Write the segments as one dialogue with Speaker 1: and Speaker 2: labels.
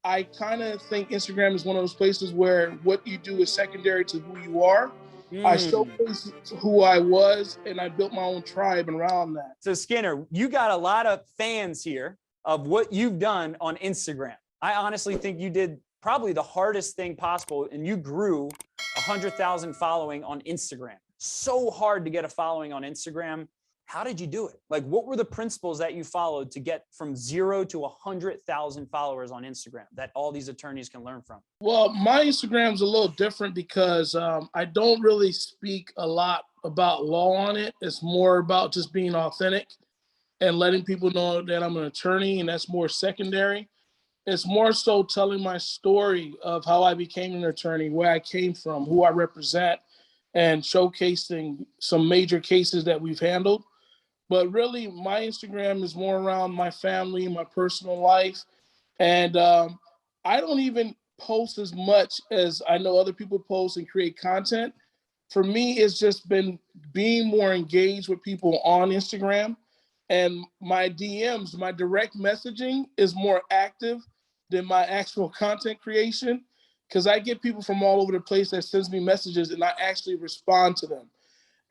Speaker 1: I kind of think Instagram is one of those places where what you do is secondary to who you are. I
Speaker 2: Mm.
Speaker 1: showcased who I was, and I built my own tribe around that.
Speaker 2: So Skinner, you got a lot of fans here of what you've done on Instagram. I honestly think you did probably the hardest thing possible, and you grew 100,000 following on Instagram. So hard to get a following on Instagram. How did you do it? Like, what were the principles that you followed to get from 0 to 100,000 followers on Instagram that all these attorneys can learn from?
Speaker 1: Well, my Instagram's a little different because I don't really speak a lot about law on it. It's more about just being authentic and letting people know that I'm an attorney, and that's more secondary. It's more so telling my story of how I became an attorney, where I came from, who I represent, and showcasing some major cases that we've handled. But really, my Instagram is more around my family, my personal life, and I don't even post as much as I know other people post and create content. For me, it's just been being more engaged with people on Instagram, and my DMs, my direct messaging is more active than my actual content creation, because I get people from all over the place that sends me messages and I actually respond to them.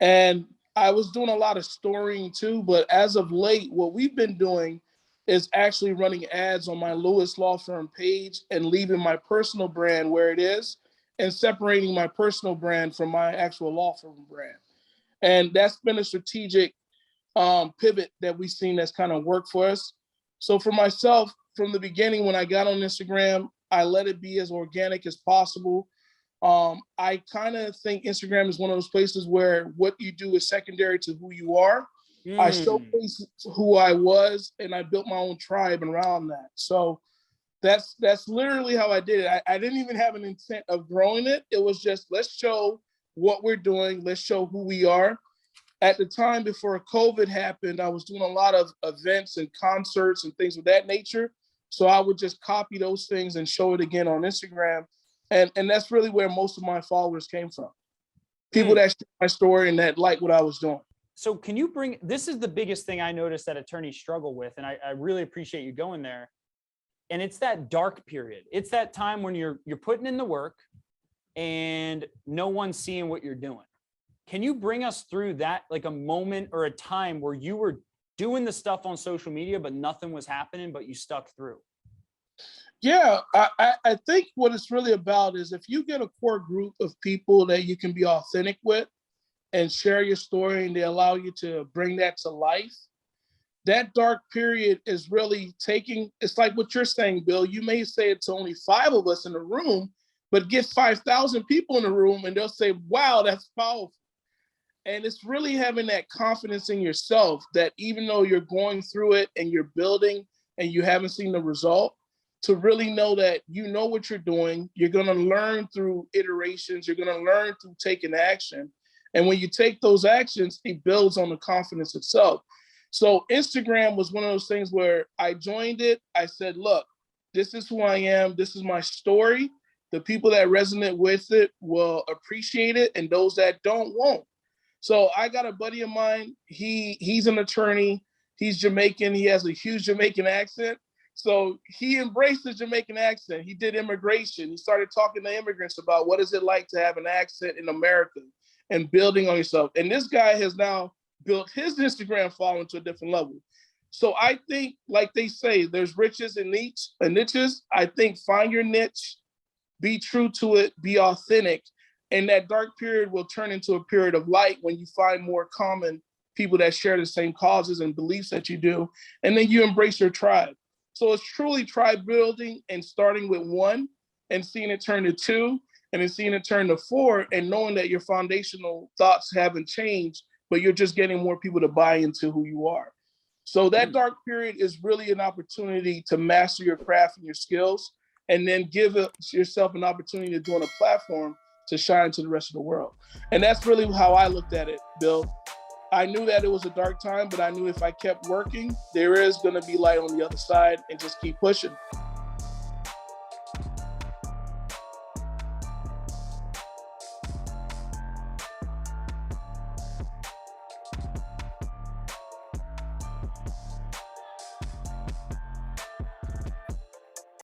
Speaker 1: And I was doing a lot of storying too, but as of late, what we've been doing is actually running ads on my Lewis Law Firm page and leaving my personal brand where it is and separating my personal brand from my actual law firm brand. And that's been a strategic pivot that we've seen that's kind of worked for us. So for myself, from the beginning, when I got on Instagram, I let it be as organic as possible. I kind of think Instagram is one of those places where what you do is secondary to who you are. I
Speaker 2: Mm.
Speaker 1: showcased who I was, and I built my own tribe around that. So that's literally how I did it. I didn't even have an intent of growing it. It was just, let's show what we're doing. Let's show who we are. At the time before COVID happened, I was doing a lot of events and concerts and things of that nature. So I would just copy those things and show it again on Instagram. And that's really where most of my followers came from. People
Speaker 2: Mm.
Speaker 1: that share my story and that like what I was doing.
Speaker 2: So can you bring, this is the biggest thing I noticed that attorneys struggle with, and I really appreciate you going there. And it's that dark period. It's that time when you're putting in the work and no one's seeing what you're doing. Can you bring us through that, like a moment or a time where you were doing the stuff on social media, but nothing was happening, but you stuck through?
Speaker 1: Yeah, I think what it's really about is if you get a core group of people that you can be authentic with and share your story and they allow you to bring that to life, that dark period is really taking, it's like what you're saying, Bill. You may say it's only 5 of us in the room, but get 5,000 people in the room and they'll say, wow, that's powerful. And it's really having that confidence in yourself that even though you're going through it and you're building and you haven't seen the result, to really know that you know what you're doing. You're going to learn through iterations. You're going to learn through taking action. And when you take those actions, it builds on the confidence itself. So Instagram was one of those things where I joined it. I said, look, this is who I am. This is my story. The people that resonate with it will appreciate it, and those that don't won't. So I got a buddy of mine. He's an attorney. He's Jamaican. He has a huge Jamaican accent. So he embraced the Jamaican accent. He did immigration. He started talking to immigrants about what is it like to have an accent in America and building on yourself. And this guy has now built his Instagram following to a different level. So I think, like they say, there's riches and niches. I think find your niche, be true to it, be authentic, and that dark period will turn into a period of light when you find more common people that share the same causes and beliefs that you do, and then you embrace your tribe. So it's truly tribe building and starting with 1 and seeing it turn to 2 and then seeing it turn to 4 and knowing that your foundational thoughts haven't changed, but you're just getting more people to buy into who you are. So that dark period is really an opportunity to master your craft and your skills, and then give yourself an opportunity to join a platform to shine to the rest of the world. And that's really how I looked at it, Bill. I knew that it was a dark time, but I knew if I kept working, there is going to be light on the other side, and just keep pushing.